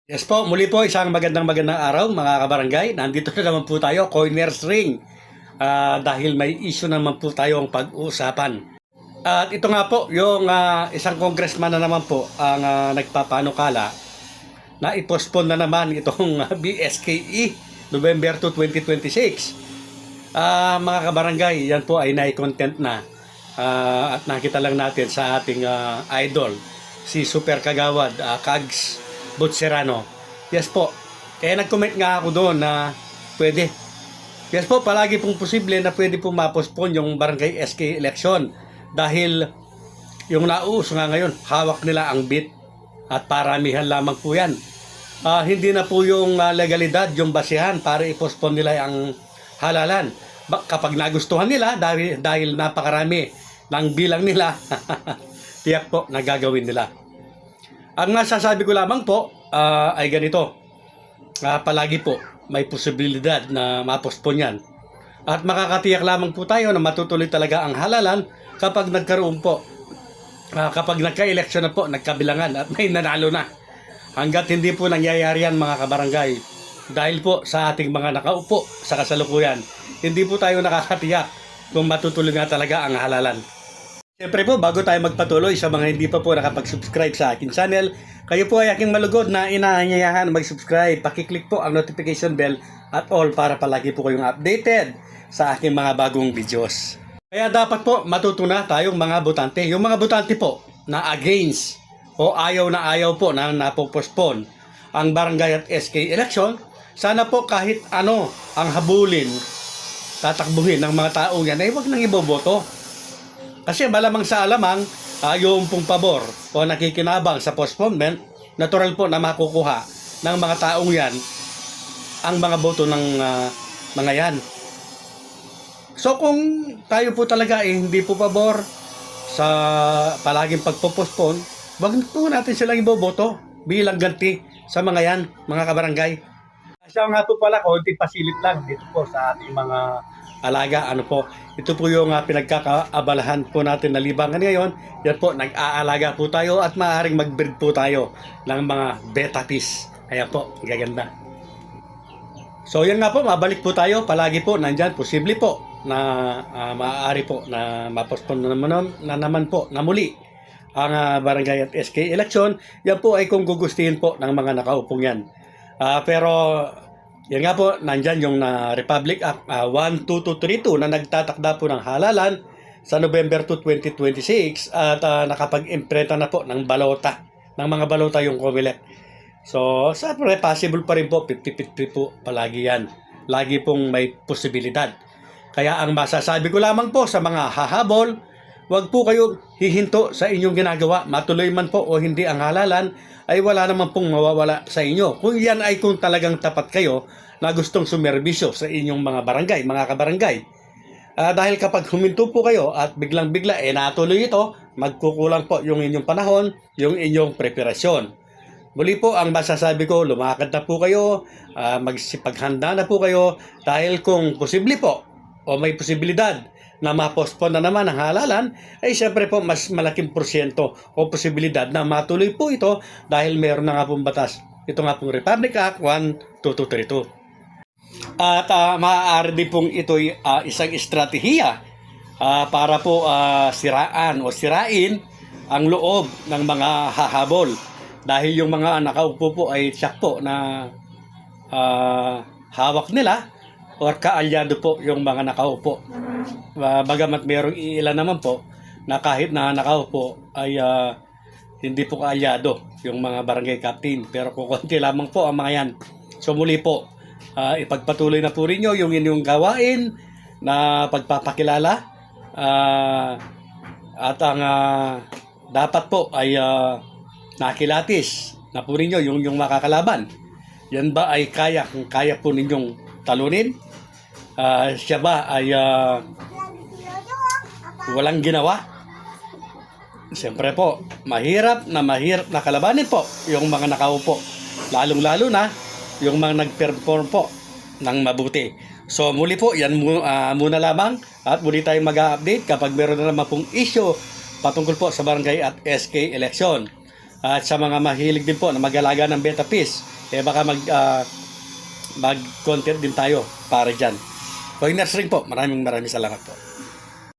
Yes po, muli po isang magandang araw mga kabarangay. Nandito na naman po tayo, Coiners Ring. Dahil may issue naman po tayong pag-uusapan. At ito nga po, yung isang congressman na naman po ang nagpapanukala na i-postpone na naman itong BSKE November 2, 2026. Mga kabarangay, yan po ay nai-content na. At nakita lang natin sa ating idol, si Super Kagawad, Kags Butserano. Yes po. Kaya nag-comment nga ako doon na pwede. Yes po, palagi pong posible na pwede pong ma-postpone yung barangay SK election. Dahil yung nauuso nga ngayon, hawak nila ang bit. At paramihan lamang po yan. Hindi na po yung legalidad, yung basihan para i-postpone nila ang halalan. Kapag nagustuhan nila, dahil napakarami ng bilang nila, tiyak po nagagawin nila. Ang nasasabi ko lamang po ay ganito. Palagi po may posibilidad na ma-postpone yan. At makakatiyak lamang po tayo na matutuloy talaga ang halalan kapag nagkaroon po. Kapag nagka-election na po, nagkabilangan at may nanalo na. Hanggat hindi po nangyayari yan mga kabarangay. Dahil po sa ating mga nakaupo sa kasalukuyan, hindi po tayo nakakatiyak kung matutuloy nga talaga ang halalan. Siyempre po, bago tayo magpatuloy sa mga hindi pa po nakapag-subscribe sa akin channel, kayo po ay aking malugod na inaanyayahan mag-subscribe. Pakiclick po ang notification bell at all para palagi po kayong updated sa aking mga bagong videos. Kaya dapat po matutuna tayong mga botante. Yung mga botante po na against o ayaw po na napopostpone ang barangay at SK election, sana po kahit ano ang habulin, tatakbuhin ng mga tao yan ay huwag nang iboboto. Kasi malamang sa alamang, yung pong pabor o nakikinabang sa postponement, natural po na makukuha ng mga taong yan ang mga boto ng mga yan. So kung tayo po talaga hindi po pabor sa palaging pagpo-postpone, wag po natin silang iboboto bilang ganti sa mga yan, mga kabarangay. Siya nga po pala, konti pasilip lang dito po sa ating mga alaga. Ito po yung pinagkakaabalahan po natin na libangan ngayon. Yan po, nag-aalaga po tayo at maaaring mag-breed po tayo ng mga beta fish. Ayan po, gaganda. So yan nga po, mabalik po tayo. Palagi po, nandyan, posible po na maaari po na ma-postpone na naman po na muli ang barangay at SK election. Yan po ay kung gugustuhin po ng mga nakaupong yan. Pero yan nga po, nandyan yung Republic Act 12232 na nagtatakda po ng halalan sa November 2, 2026 at nakapag-imprenta na po ng balota, ng mga balota yung COMELEC. So, siyempre, possible pa rin po, 50-50 po palagi yan. Lagi pong may posibilidad. Kaya ang masasabi ko lamang po sa mga hahabol, huwag po kayo hihinto sa inyong ginagawa. Matuloy man po o hindi ang halalan, ay wala naman pong mawawala sa inyo. Kung yan ay kung talagang tapat kayo na gustong sumerbisyo sa inyong mga barangay, mga kabarangay. Dahil kapag huminto po kayo at biglang-bigla natuloy ito, magkukulang po yung inyong panahon, yung inyong preparasyon. Muli po ang masasabi ko, lumakad na po kayo, magsipaghanda na po kayo dahil kung posible po o may posibilidad na ma-postpone na naman ang halalan, ay siyempre po mas malaking porsyento o posibilidad na matuloy po ito dahil meron na nga pong batas. Ito nga pong Republic Act 12232. At maaari din pong ito'y isang estratehiya para po siraan o sirain ang loob ng mga hahabol. Dahil yung mga nakaupo po ay tiyak po na hawak nila or kaalyado po yung mga nakaupo. Bagamat mayroong ilan naman po na kahit na nakaupo ay hindi po kaalyado yung mga barangay captain. Pero kukunti lamang po ang mga yan. So muli po, ipagpatuloy na po rin nyo yung inyong gawain na pagpapakilala at ang dapat po ay nakilatis na po rin nyo yung makakalaban. Yan ba ay kaya po ninyong talunin? Siya ba ay walang ginawa? Siyempre po, mahirap na kalabanin po yung mga nakaupo. Lalong-lalo na yung mga nag-perform po ng mabuti. So muli po, yan muna lamang at muli tayong mag-update kapag meron na naman pong issue patungkol po sa barangay at SK election. At sa mga mahilig din po na mag-alaga ng betta fish, baka mag-content din tayo para dyan. Coiners Ring po, maraming salamat po.